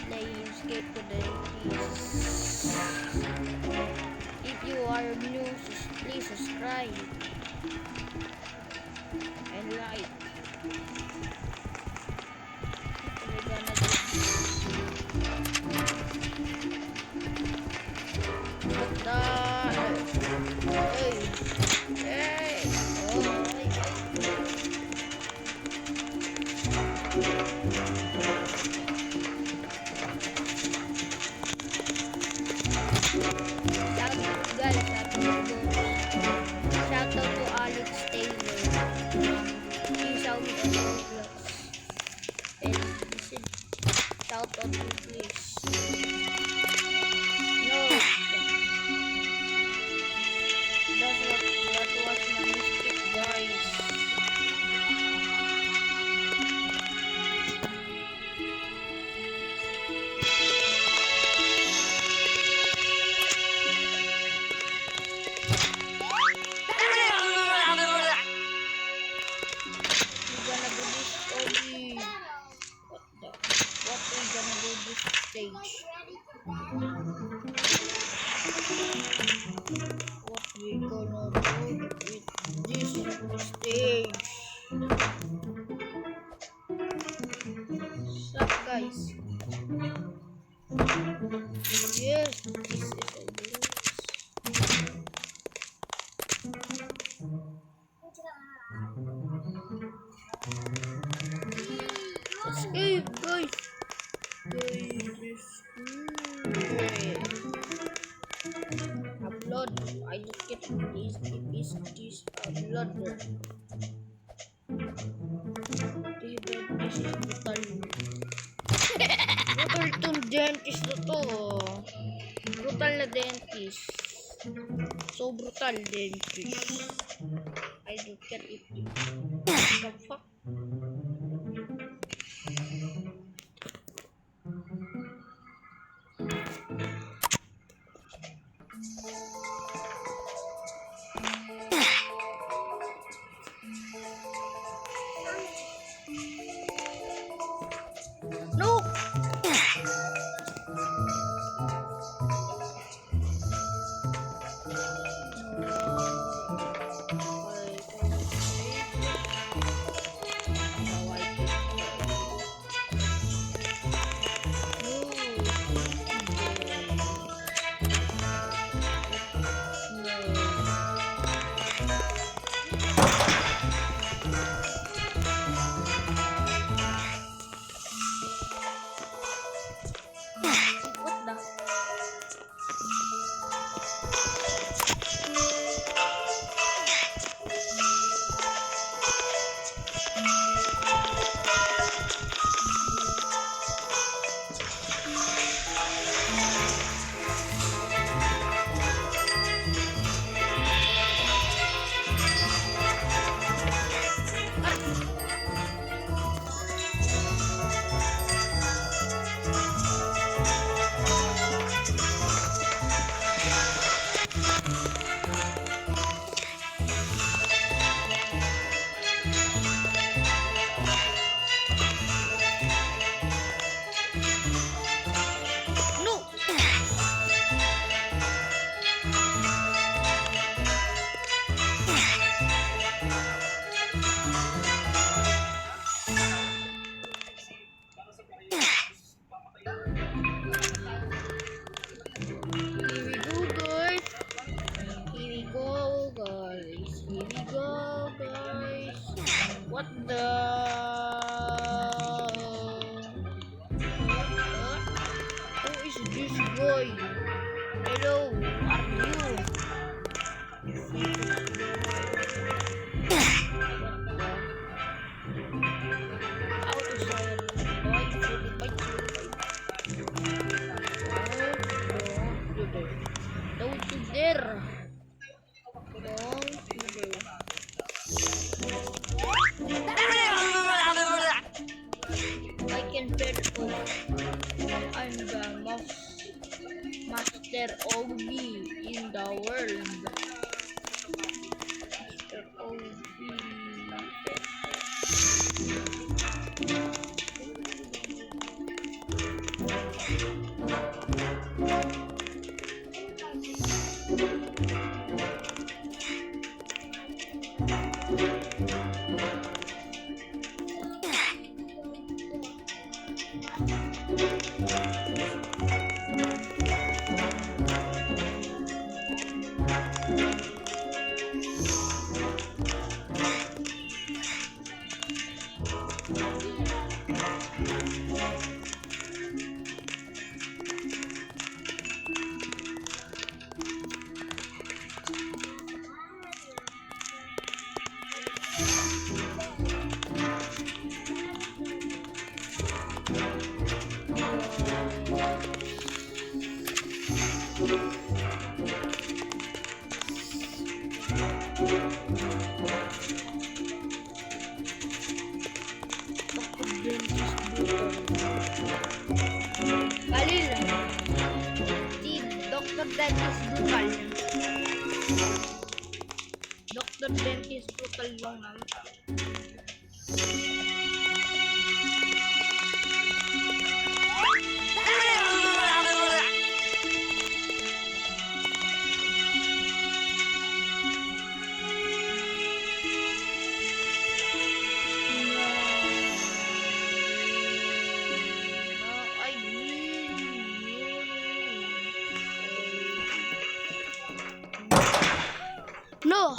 playing Escape to the Abyss. If you are new, please subscribe and like. We're gonna do what the hey oh shout out to Alex Taylor. He's out with and listen, shout out to please. No, that was my mistake, guys. Stage. What we gonna do with this stage? Sup, guys? Yes, this is a escape, guys. Upload. I just get this upload. This is brutal. Brutal tong dentist na to. Brutal na dentist. So brutal dentist. I don't get it. What the fuck? No! What the? Who is this boy? Hello, are you? How to say don't you dare. I can bet I'm the master OG in the world. Master OG. Bali lang. Si Dr. Dentist Brutal. Dr. Dentist Brutal lang naman. No.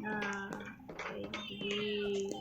Nah, pwede.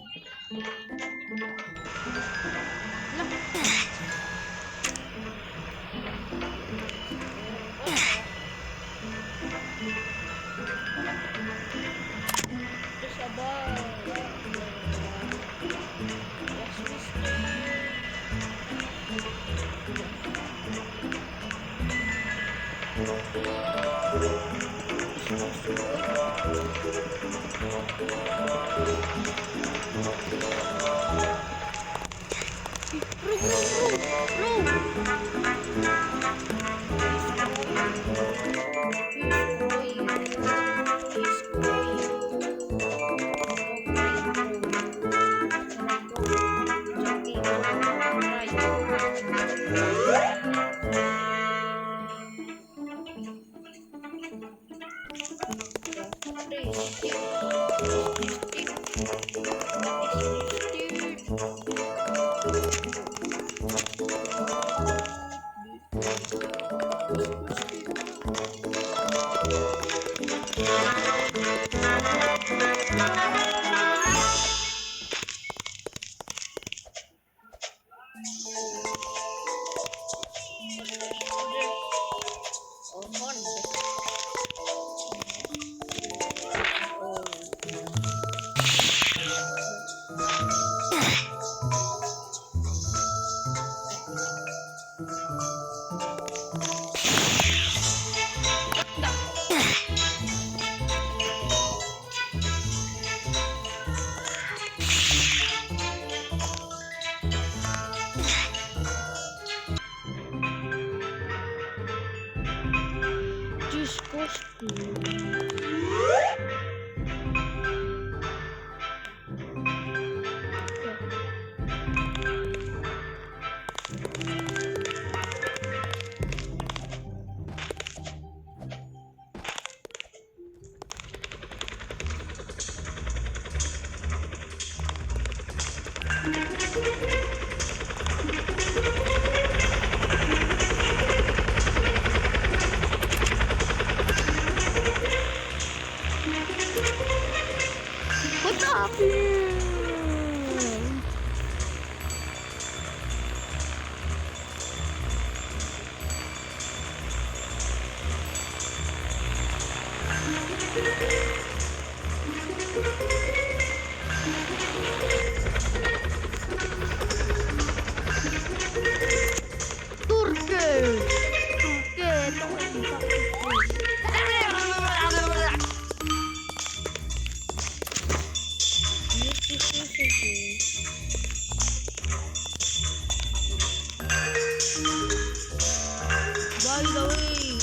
What happened? By the way,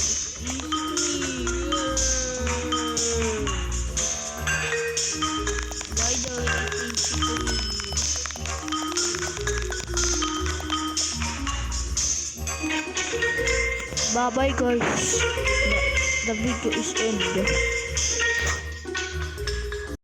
bye bye guys. The video is ended.